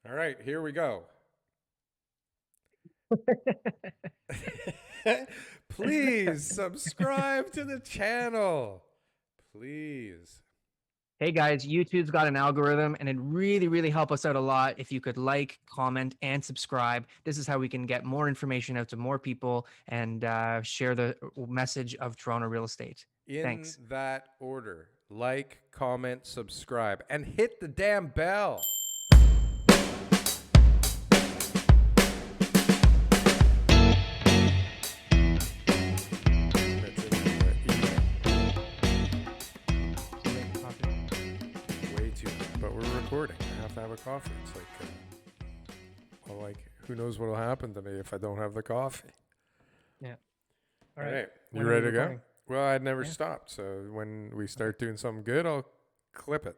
All right, here we go. Please subscribe to the channel. Please. Hey guys, YouTube's got an algorithm and it really help us out a lot if you could like, comment, and subscribe. This is how we can get more information out to more people and share the message of Toronto real estate. In Thanks. that order, like, comment, subscribe, and hit the damn bell. That's in the Too late for coffee. email. Way too late. But we're recording. I have to have a coffee. It's like, who knows what'll happen to me if I don't have the coffee? Yeah. All All right. right, you When are we ready to go? recording? Well, I'd never Yeah. stopped. So when we Okay. start doing something good, I'll clip it.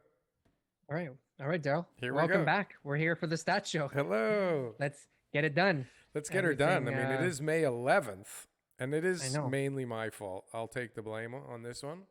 All right. All right, Daryl. Here we Welcome go. back. We're here for the stat show. Hello. Let's get it done. Let's get her done. I Everything. mean, it is May 11th, and it I is know. mainly my fault. I'll take the blame on this one.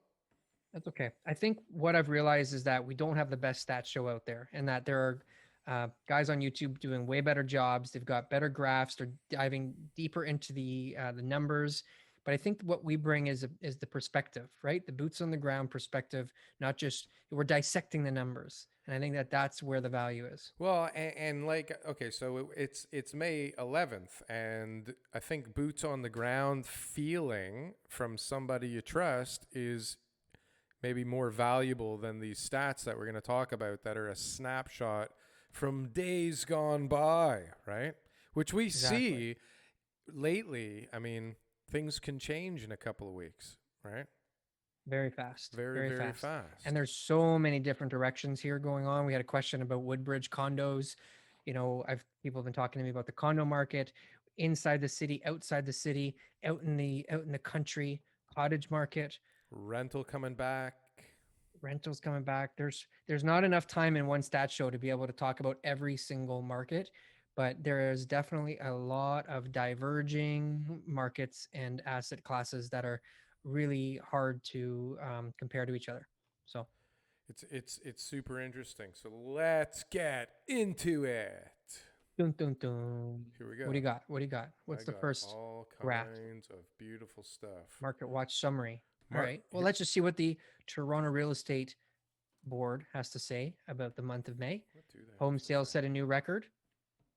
That's okay. I think what I've realized is that we don't have the best stats show out there, and that there are guys on YouTube doing way better jobs. They've got better graphs. They're diving deeper into the numbers. But I think what we bring is the perspective, right? The boots on the ground perspective, not just we're dissecting the numbers. And I think that that's where the value is. Well, and like, okay, so it's May 11th, and I think boots on the ground feeling from somebody you trust is maybe more valuable than these stats that we're going to talk about that are a snapshot from days gone by, right? Which we Exactly. see lately. I mean, things can change in a couple of weeks, right? Very fast, Very, very very fast. And fast. there's so many different directions here going on. We had a question about Woodbridge condos. I've people have been talking to me about the condo market inside the city, outside the city, out in the country, cottage market, Rental coming back. rentals coming back. There's not enough time in one stat show to be able to talk about every single market, but there is definitely a lot of diverging markets and asset classes that are really hard to compare to each other. So It's super interesting. So let's get into it. dun dun dun. Here we What go. do you got? What do you got? I What's the got first all graph? kinds of beautiful stuff. Market watch summary. All Mark, right. Well, let's just see what the Toronto Real Estate Board has to say about the month of May. what do they have Home to say? sales set a new record,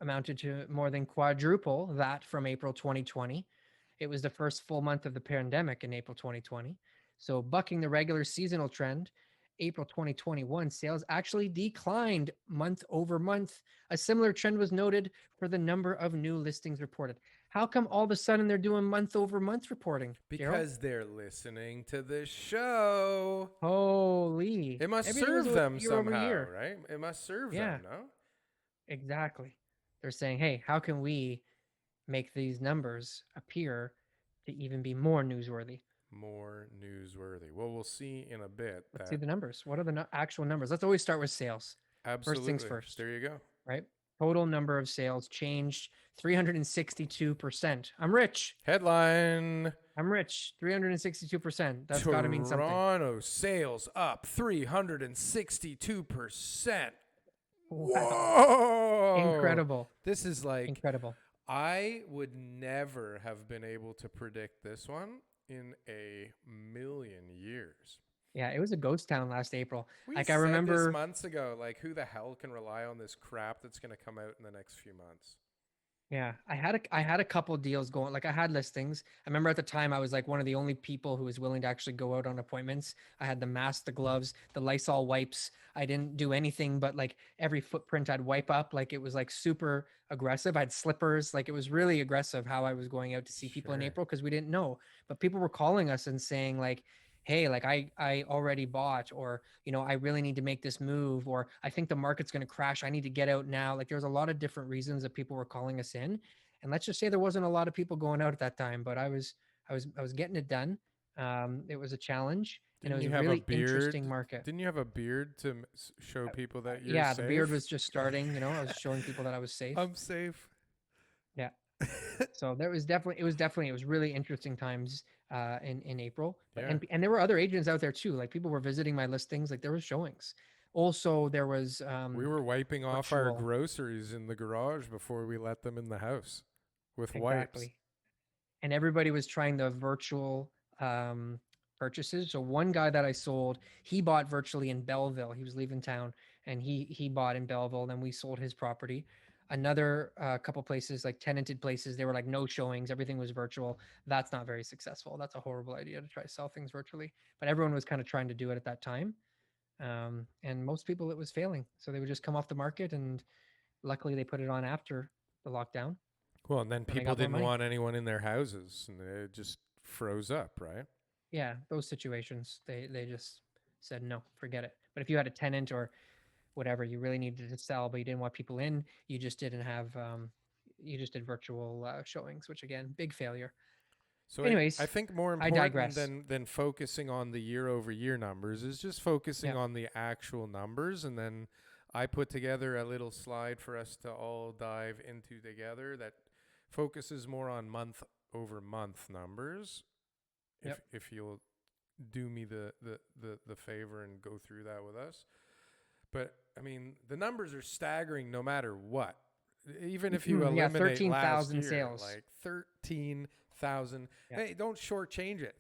amounted to more than quadruple that from April 2020. It was the first full month of the pandemic in April 2020. So, bucking the regular seasonal trend, April 2021 sales actually declined month over month. A similar trend was noted for the number of new listings reported. How come all of a sudden they're doing month over month reporting, Daryl? Because they're listening to the show. Holy. It must Everything was serve them year over somehow, year. right? It must serve Yeah, them, no? exactly. They're saying, hey, how can we make these numbers appear to even be more newsworthy? More newsworthy. Well, we'll see in a bit Let's see that the numbers. What are the actual numbers? Let's always start with sales. First things absolutely. first, There you go. right? Total number of sales changed 362%. I'm rich. Headline. I'm rich. 362%. That's got to mean something. Toronto sales up 362%. Wow. Whoa. Incredible. This is like, Incredible. I would never have been able to predict this one in a million years. Yeah, it was a ghost town last April. We Like I said this remember. months ago. Like, who the hell can rely on this crap that's going to come out in the next few months? Yeah, I had a couple deals going. Like I had listings. I remember at the time I was like one of the only people who was willing to actually go out on appointments. I had the mask, the gloves, the Lysol wipes. I didn't do anything but like every footprint I'd wipe up. Like it was like super aggressive. I had slippers. Like it was really aggressive how I was going out to see people in Sure. April because we didn't know. But people were calling us and saying like, "Hey, like I already bought," or I really need to make this move, or I think the market's going to crash. I need to get out now. Like there's a lot of different reasons that people were calling us in. And let's just say there wasn't a lot of people going out at that time, but I was getting it done. It was a challenge and it Didn't was you a have a really interesting beard? market. Didn't you have a beard to show people that you're Yeah, the beard safe? was just starting, I was showing people that I was safe. I'm safe. Yeah. So it was really interesting times in April. But Yeah. and there were other agents out there too. Like people were visiting my listings, like there were showings. Also, there was We were wiping off our virtual. groceries in the garage before we let them in the house with wipes. Exactly. And everybody was trying the virtual um, purchases. So one guy that I sold, he bought virtually in Belleville. He was leaving town, and he bought in Belleville. Then we sold his property. Another couple places, like tenanted places, they were like no showings. Everything was virtual. That's not very successful. That's a horrible idea to try to sell things virtually. But everyone was kind of trying to do it at that time, and most people it was failing. So they would just come off the market, and luckily they put it on after the lockdown Well, and then when they people got more didn't money. want anyone in their houses and it just froze up, right? Yeah, those situations, they just said no, forget it. But if you had a tenant or whatever, you really needed to sell, but you didn't want people in, you just didn't have you just did virtual showings, which again, big failure. So I Anyways, think more I important digress. than focusing on the year over year numbers is just focusing Yeah, on the actual numbers. And then I put together a little slide for us to all dive into together that focuses more on month over month numbers. yep, If you'll do me the favor and go through that with us. But I mean, the numbers are staggering no matter what. Even if you yeah, eliminate last 13,000 year, sales. like 13,000. Yeah, Hey, don't shortchange it.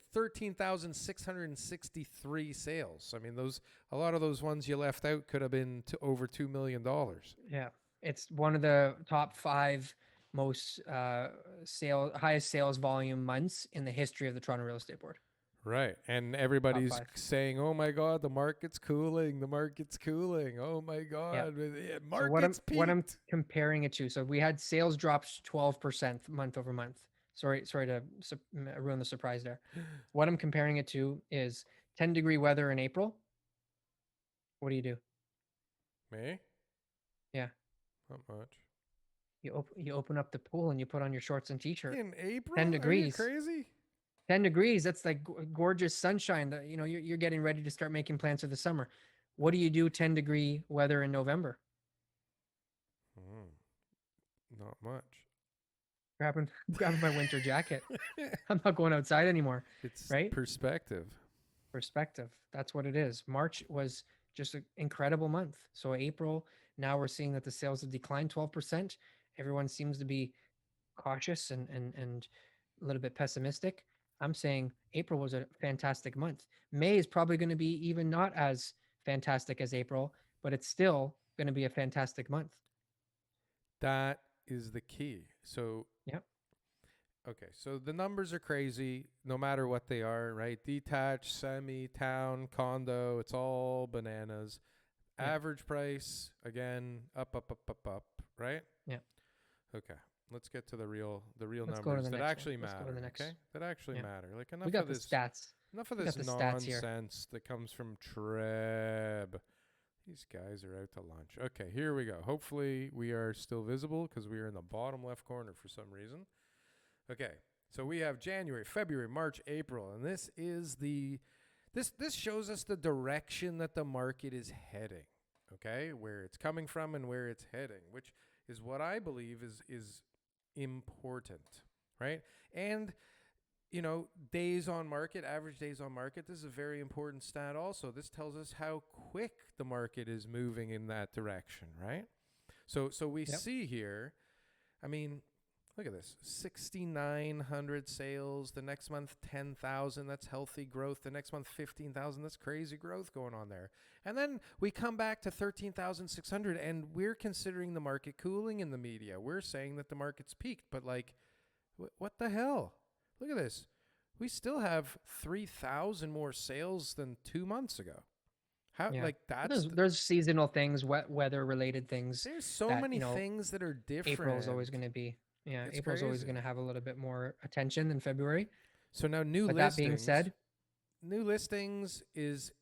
13,663 sales. I mean, those a lot of those ones you left out could have been to over $2 million. yeah, it's one of the top five most highest sales volume months in the history of the Toronto Real Estate Board. Right. And Top everybody's five. saying, oh my God, the market's cooling. The market's cooling. Oh my Yeah. God, the So market's what I'm peaked. comparing it to, so we had sales drops 12% month over month. Sorry to ruin the surprise there. What I'm comparing it to is 10-degree weather in April. What do you do? Me? Yeah, Not much. you open up the pool and you put on your shorts and t-shirt. In 10 April? Are you degrees. crazy? 10 degrees. That's like gorgeous sunshine. That you're getting ready to start making plans for the summer. What do you do 10-degree weather in November? Mm, not much. Grabbing grabbing my winter jacket. I'm not going outside anymore, It's right? perspective. Perspective. That's what it is. March was just an incredible month. So April, now we're seeing that the sales have declined 12%. Everyone seems to be cautious and a little bit pessimistic. I'm saying April was a fantastic month. May is probably going to be even not as fantastic as April, but it's still going to be a fantastic month. That is the key. So, Yep. okay, so the numbers are crazy no matter what they are, right? Detached, semi, town, condo, it's all bananas. Yeah. Average price, again, up, right? Yeah. Okay. Let's get to the real Let's go to numbers the that next one. actually Let's go to the matter, okay? next. That actually Yeah. matter. Like We got the stats. enough of We this got the stats here. nonsense that comes from Treb. These guys are out to lunch. Okay, here we go. Hopefully we are still visible because we are in the bottom left corner for some reason. Okay, so we have January, February, March, April, and this shows us the direction that the market is heading. Okay, where it's coming from and where it's heading, which is what I believe is important, right? And days on market, average days on market. This is a very important stat also. This tells us how quick the market is moving in that direction, right? So we Yep. see here, I mean, look at this. 6,900 sales. The next month 10,000. That's healthy growth. The next month 15,000. That's crazy growth going on there. And then we come back to 13,600 and we're considering the market cooling in the media. We're saying that the market's peaked, but like what the hell? Look at this. We still have 3,000 more sales than 2 months ago. How Yeah. like But that's there's seasonal things, weather related things there's so that, many things that are April is always different. going to be, yeah, It's April's always crazy. going to have a little bit more attention than February. So now But that being said, new listings is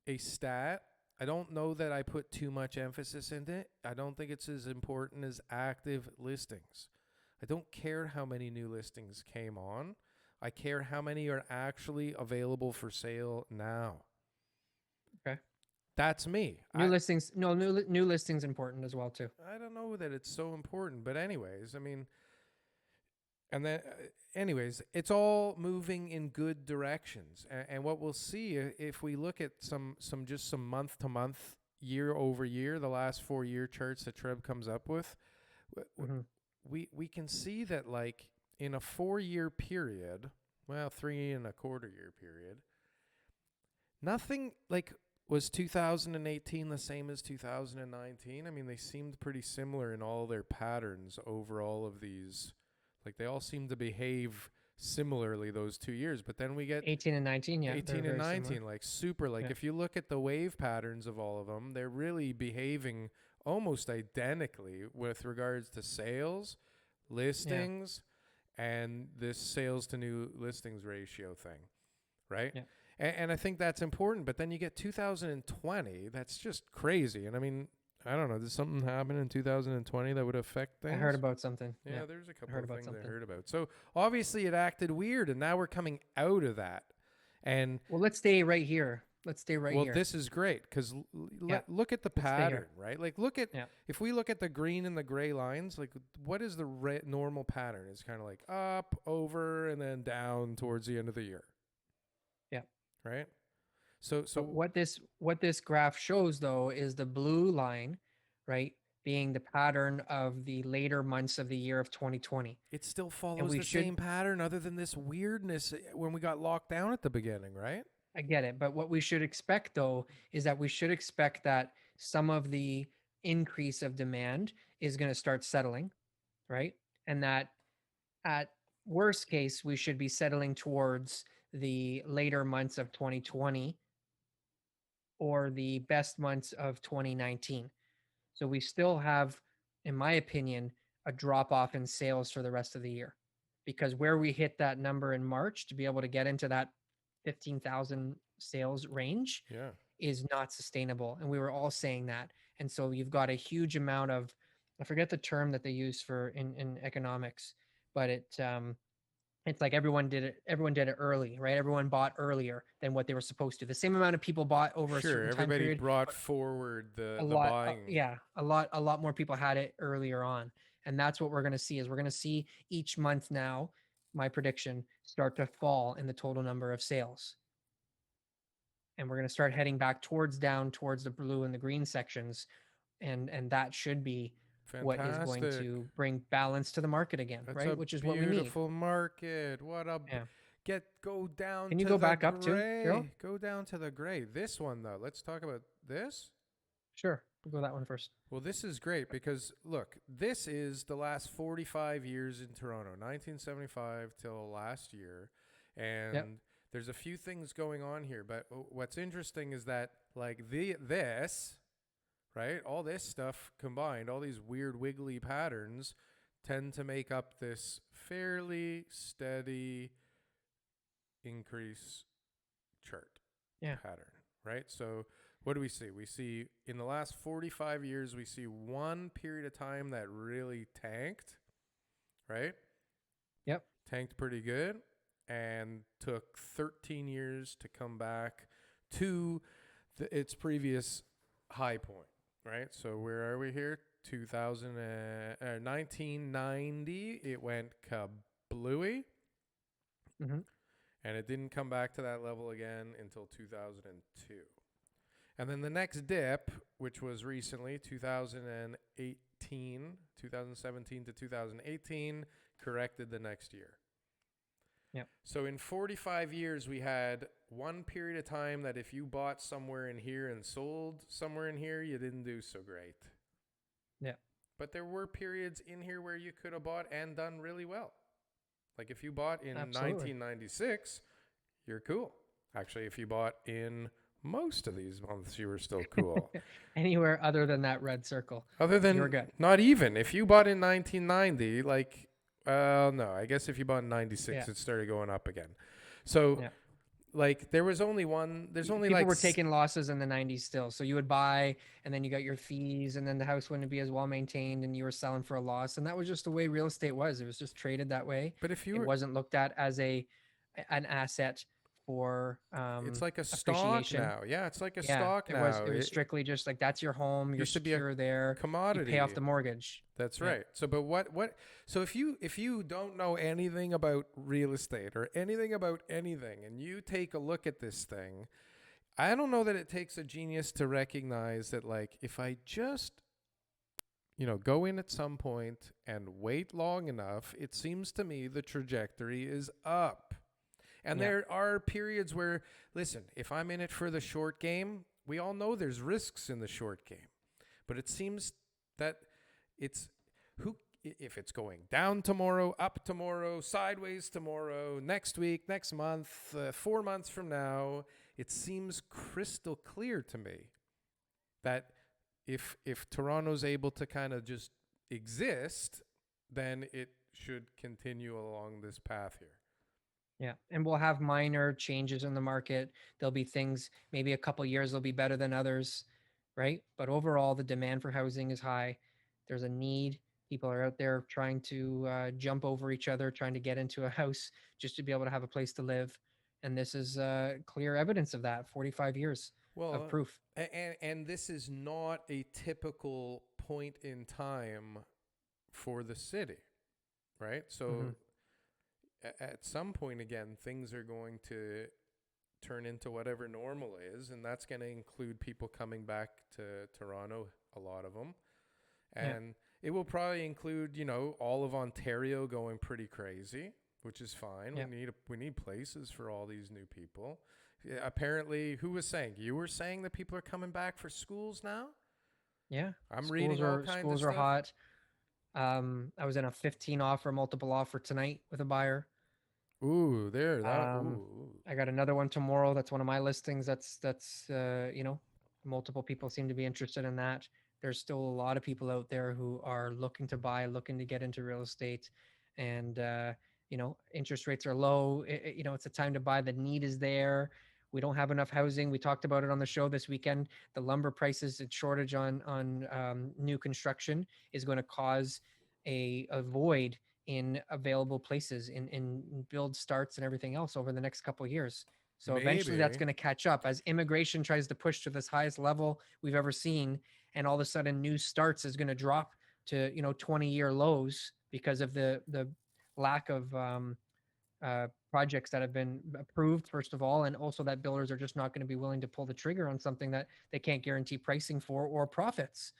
a stat. I don't know that I put too much emphasis into it. I don't think it's as important as active listings. I don't care how many new listings came on. I care how many are actually available for sale now. okay, That's me. new listings, no, new listings important as well too. I don't know that it's so important, but anyways, I mean, and then anyways, it's all moving in good directions. And what we'll see if we look at some month to month, year over year, the last 4 year charts that Trev comes up with, Hmm. we can see that like in a 4 year period, well, 3.25 year period, nothing like was 2018 the same as 2019. I mean, they seemed pretty similar in all their patterns over all of these. Like they all seem to behave similarly those 2 years, but then we get 18 and 19, yeah, they're 18 and very similar. 19 like super, like Yeah, if you look at the wave patterns of all of them, they're really behaving almost identically with regards to sales, yeah, listings, and this sales to new listings ratio thing, right? yeah. And I think that's important. But then you get 2020, that's just crazy. And I mean, I don't know, did something happen in 2020 that would affect I heard things? about something. Yeah, Yeah, there's a I couple heard of about things I something. heard about. So obviously it acted weird, and now we're coming out of that. And Well, let's stay right here. Let's stay right well, here. this is great because Yeah, look at the let's stay here. pattern, right? Like, look at Yeah, if we look at the green and the gray lines, like, what is the normal pattern? It's kind of like up, over, and then down towards the end of the year, yeah. right? So, But so what this graph shows though is the blue line, right, being the pattern of the later months of the year of 2020. it still And follows we the should same pattern, other than this weirdness when we got locked down at the beginning, right? I get it, but what we should expect though is that we should expect that some of the increase of demand is going to start settling, right? And that at worst case we should be settling towards the later months of 2020 or the best months of 2019. So we still have, in my opinion, a drop off in sales for the rest of the year because where we hit that number in March to be able to get into that 15,000 sales range Yeah, is not sustainable. And we were all saying that. And so you've got a huge amount of, I forget the term that they use for in economics, but it's like everyone did it early, right? Everyone bought earlier than what they were supposed to. The same amount of people bought over a sure. certain time Everybody period, brought but forward a the lot buying. yeah, a lot more people had it earlier on. And that's what we're going to see is we're going to see each month now, my prediction, start to fall in the total number of sales. And we're going to start heading back down towards the blue and the green sections, and that should be what is going Fantastic. to bring balance to the market again, That's right? a Which is what we need. beautiful market. What a Yeah. go down Can you to go the back up too, Daryl? gray. Go down to the gray. This one though. Let's talk about this. Sure. We'll go that one first. Well, this is great because look, this is the last 45 years in Toronto, 1975 till last year. Yep. And there's a few things going on here, but what's interesting is that like this, right? All this stuff combined, all these weird wiggly patterns tend to make up this fairly steady increase chart Yeah. pattern, right? So what do we see? We see in the last 45 years, we see one period of time that really tanked, right? Yep. Tanked pretty good and took 13 years to come back to its previous high point, right? So where are we here? 1990, it went kablooey, Mm-hmm. and it didn't come back to that level again until 2002. And then the next dip, which was recently 2017 to 2018, corrected the next year. Yep. So in 45 years, we had one period of time that if you bought somewhere in here and sold somewhere in here, you didn't do so great. Yeah. But there were periods in here where you could have bought and done really well. Like if you bought in Absolutely. 1996, you're cool. Actually, if you bought in most of these months, you were still cool. Anywhere other than that red circle, Other you were than good. not even if you bought in 1990, like, no, I guess if you bought in 96, Yeah. it started going up again. So, Yeah. like, there was only one, there's only People like, were taking losses in the 90s still. So you would buy and then you got your fees and then the house wouldn't be as well maintained and you were selling for a loss. And that was just the way real estate was. It was just traded that way. but if you It were, wasn't looked at as an asset for it's like a stock appreciation. now. Yeah, it's like a Yeah, stock it was now. it was strictly just like that's your home, you're Used to be a secure there, you pay off commodity. the mortgage. That's Yeah. right. So, but so if you don't know anything about real estate or anything about anything, and you take a look at this thing, I don't know that it takes a genius to recognize that, like, if I just, go in at some point and wait long enough, it seems to me the trajectory is up. And Yeah. there are periods where, listen, if I'm in it for the short game, we all know there's risks in the short game. But it seems that it's who if it's going down tomorrow, up tomorrow, sideways tomorrow, next week, next month, 4 months from now, it seems crystal clear to me that if Toronto's able to kind of just exist, then it should continue along this path here. Yeah, and we'll have minor changes in the market. There'll be things, maybe a couple years will be better than others, right? But overall, the demand for housing is high. There's a need. People are out there trying to jump over each other, trying to get into a house just to be able to have a place to live. And this is clear evidence of that. 45 years of Well, proof. and this is not a typical point in time for the city, right? So Hmm. at some point again, things are going to turn into whatever normal is, and that's going to include people coming back to Toronto, a lot of them, Yeah, and it will probably include, all of Ontario going pretty crazy, which is fine. yeah, We need places for all these new people. Yeah, apparently, who was saying? You were saying that people are coming back for schools now? yeah. I'm Schools reading all are kinds of schools are stuff. hot. I was in a 15 offer, multiple offer tonight with a buyer. Ooh, there, that, Um, ooh. I got another one tomorrow. That's one of my listings. That's multiple people seem to be interested in that. There's still a lot of people out there who are looking to buy, looking to get into real estate, and interest rates are low. It's a time to buy. The need is there. We don't have enough housing. We talked about it on the show this weekend. The lumber prices and shortage on new construction is going to cause a void in available places in build starts and everything else over the next couple of years. So eventually that's Maybe. going to catch up as immigration tries to push to this highest level we've ever seen, and all of a sudden new starts is going to drop to 20-year lows because of the lack of projects that have been approved, first of all, and also that builders are just not going to be willing to pull the trigger on something that they can't guarantee pricing for or profits.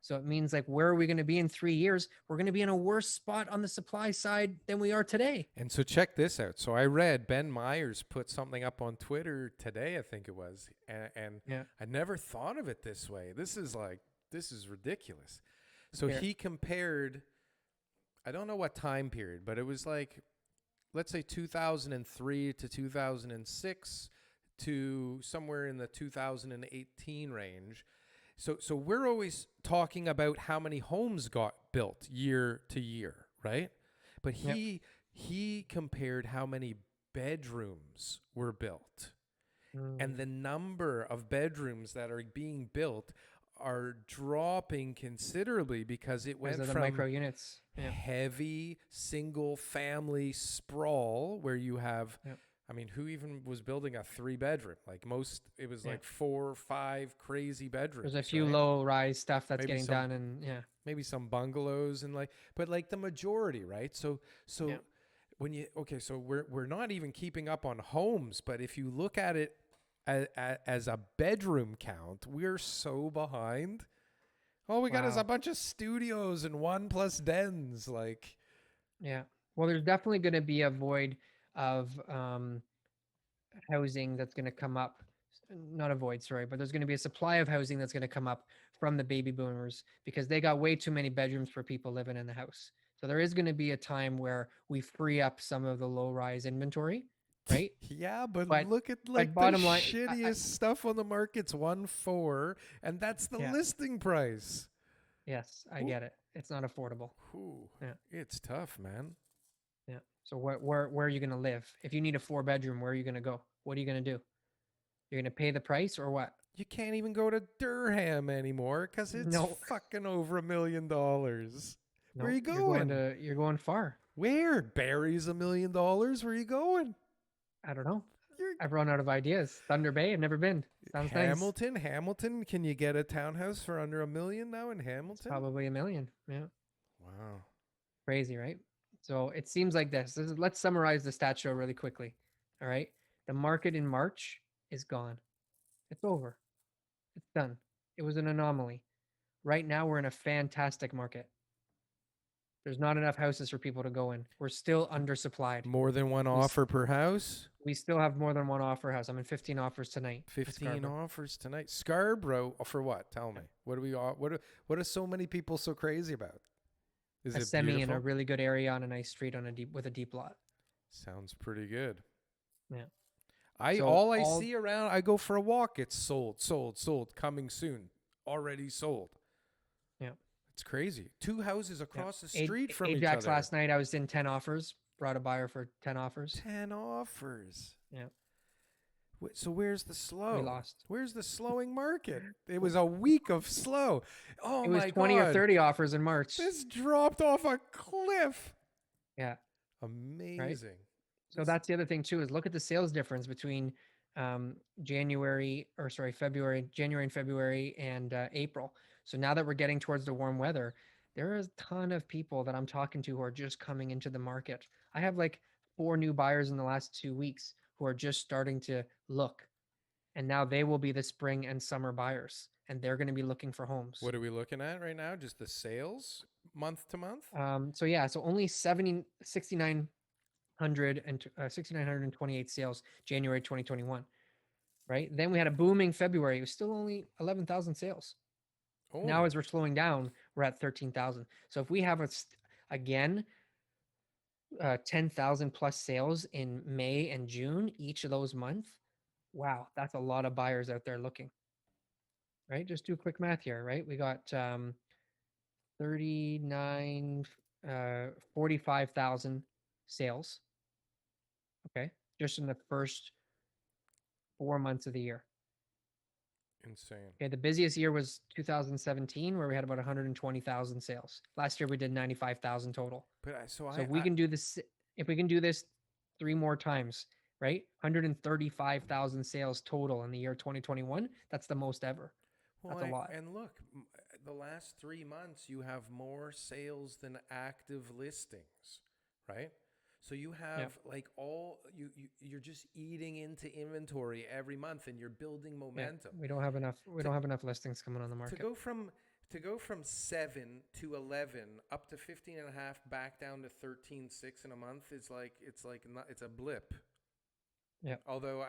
So it means, like, where are we going to be in 3 years? We're going to be in a worse spot on the supply side than we are today. And so check this out. So I read Ben Myers put something up on Twitter today, I think it was, and Yeah. I never thought of it this way. This is ridiculous. So Here. he compared, I don't know what time period, but it was like, let's say 2003 to 2006 to somewhere in the 2018 range. So we're always talking about how many homes got built year to year, right? But Yep. he compared how many bedrooms were built. And Mm. the number of bedrooms that are being built are dropping considerably because it Because went of the from micro units. Yeah. heavy single family sprawl where you have, Yep. I mean, who even was building a 3 bedroom? Like most, it was Yeah. like 4 or 5 crazy There's a bedrooms, few right? low rise stuff that's Maybe getting some, done, and yeah. maybe some bungalows and like, but like the majority, right? So Yeah. when you, okay, so we're not even keeping up on homes, but if you look at it as a bedroom count, we're so behind. All we got is a Wow. bunch of studios and one plus dens. Like, Yeah. Well, there's definitely going to be a void of housing that's going to come up. Not a void, sorry, but there's going to be a supply of housing that's going to come up from the baby boomers because they got way too many bedrooms for people living in the house. So there is going to be a time where we free up some of the low rise inventory, right? yeah, but But look at but like the bottom line, shittiest stuff on the market's 1.4, and that's the yeah, listing price. yes, I Ooh, get it. It's not affordable. ooh, Yeah, it's tough, man. yeah. So where are you going to live? If you need a 4 bedroom, where are you going to go? What are you going to do? You're going to pay the price or what? You can't even go to Durham anymore because it's No, fucking over $1 million. Where are no, you going? you're going far. Where? Barry's $1 million. Where are you going? I don't know. You're I've run out of ideas. Thunder Bay, I've never been. Sounds nice. Hamilton. Hamilton. Can you get a townhouse for under $1 million now in It's Hamilton? probably 1 million. Yeah. Wow. Crazy, right? So it seems like let's summarize the stat show really quickly. All right. The market in March is gone. It's over. It's done. It was an anomaly. Right now, we're in a fantastic market. There's not enough houses for people to go in. We're still undersupplied. More than one We offer per house? we still have more than one offer house. I'm in 15 offers tonight in 15 Scarborough. offers tonight. Scarborough for what? Tell me. Yeah. What do we what are so many people so crazy about? Is A it semi in a beautiful? really good area on a nice street on a deep with a deep lot. Sounds pretty good. Yeah. I So all I all see around, I go for a walk, it's sold, sold, sold, coming soon. Already sold. yeah. It's crazy. Two houses Yeah. across the street from each Ajax other. last night I was in 10 offers, brought a buyer for 10 offers. 10 offers. Yeah. So where's the We slow? lost. Where's the slowing market? It was a week of slow. Oh It was my 20 or God. 30 offers in March. This dropped off a cliff. Yeah. Right. Amazing. So that's the other thing too, is look at the sales difference between January and February and April. So now that we're getting towards the warm weather, there is a ton of people that I'm talking to who are just coming into the market. I have like 4 new buyers in the last 2 weeks who are just starting to look, and now they will be the spring and summer buyers, and they're going to be looking for homes. What are we looking at right now? Just the sales month to month? So yeah, so only 6,928 sales January 2021. Right? Then we had a booming February. It was still only 11,000 sales. Now, Oh, as we're slowing down, we're at 13,000. So if we have again 10,000 plus sales in May and June, each of those months, wow, that's a lot of buyers out there looking. Right? Just do quick math here. Right? We got 39, 45,000 sales. Okay, just in the first 4 months of the year. insane. Okay, the busiest year was 2017, where we had about 120,000 sales. Last year we did 95,000 total. But So if we can do this, if we can do this 3 more times, right? 135,000 sales total in the year 2021. That's the most ever. well, That's a lot. and look, the last 3 months you have more sales than active listings, right? So you Yeah, have like you're just eating into inventory every month, and you're building yeah. momentum. We don't have enough. We To don't have enough listings coming on the to market. go from 7 to 11 up to 15 and a half back down to 13.6 in a month is like it's a blip. Yeah. Although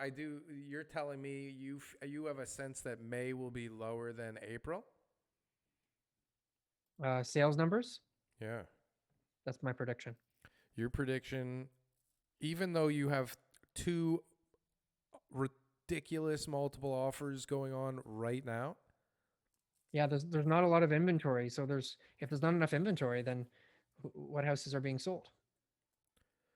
you're telling me you have a sense that May will be lower than April. Sales numbers. Yeah. That's my prediction. Your prediction, even though you have two ridiculous multiple offers going on right now. Yeah, there's not a lot of inventory. So if there's not enough inventory, then what houses are being sold?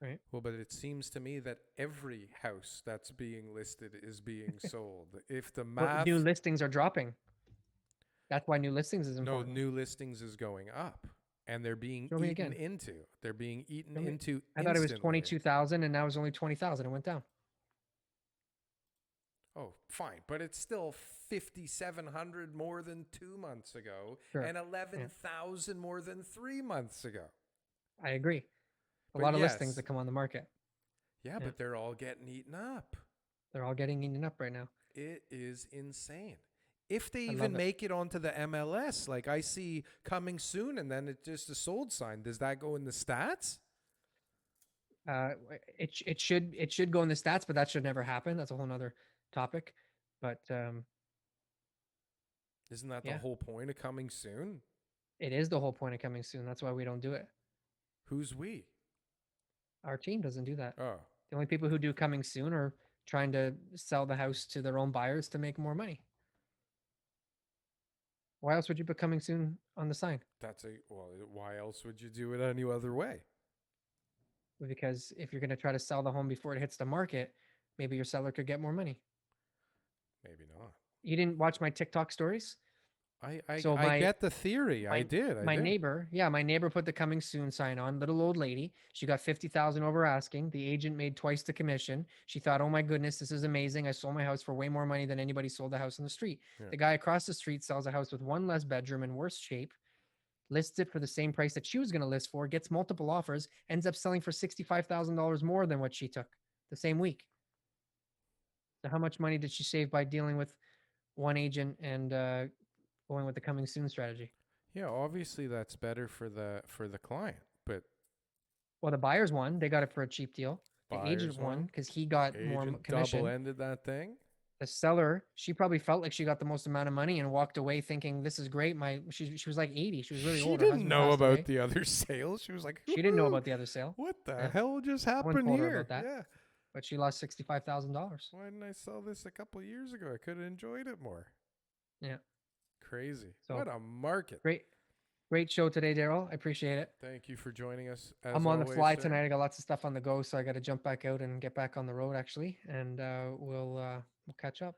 Right. Well, but it seems to me that every house that's being listed is being sold. If the Well, math, new listings are dropping. That's why new listings is no, important. new listings is going up, and they're being Show me eaten again. into. They're being eaten Show me. into I thought it was instantly. 22,000 and now it's only 20,000. It went down. Oh, fine, but it's still 5,700 more than 2 months ago, Sure. and Yeah, 11,000 more than 3 months ago. I agree. A But lot of listings that yes, come on the market. yeah, Yeah. but they're all getting eaten up. They're all getting eaten up right now. It is insane. If they I even love it. make it onto the MLS, like I see coming soon, and then it's just a sold sign, does that go in the stats? It should go in the stats, but that should never happen. That's a whole nother topic. But Isn't that the yeah, whole point of coming soon? it is the whole point of coming soon. That's why we don't do it. Who's we? Our team doesn't do that. Oh, The only people who do coming soon are trying to sell the house to their own buyers to make more money. Why else would you put coming soon on the sign? well, why else would you do it any other way? Because if you're going to try to sell the home before it hits the market, maybe your seller could get more money. Maybe not. You didn't watch my TikTok stories? So I get the theory. I my did. my neighbor, yeah, my neighbor put the coming soon sign on. Little old lady. She got 50,000 over asking. The agent made twice the commission. She thought, "Oh my goodness, this is amazing. I sold my house for way more money than anybody sold the house on the street." Yeah. The guy across the street sells a house with one less bedroom in worse shape, lists it for the same price that she was going to list for, gets multiple offers, ends up selling for $65,000 more than what she took the same week. So how much money did she save by dealing with one agent and going with the coming soon strategy. Yeah, obviously that's better for the client, but Well, the buyers won; they got it for a cheap deal. The agent buyers won one because he got more agent double commission. ended that thing. The seller, she probably felt like she got the most amount of money and walked away thinking, "This is great." She was like 80. She was really She old. Her didn't husband know passed about away. the other sales. She was like, She didn't know "Woohoo! about the other sale. What the Yeah, hell just no one happened told her here?" about that. Yeah. But she lost $65,000. Why didn't I sell this a couple years ago? I could have enjoyed it more. Yeah. Crazy. So What a market. great, great show today, Darryl. I appreciate it. Thank you for joining us as I'm on the always, fly sir. tonight. I got lots of stuff on the go, so I got to jump back out and get back on the road actually, and we'll catch up.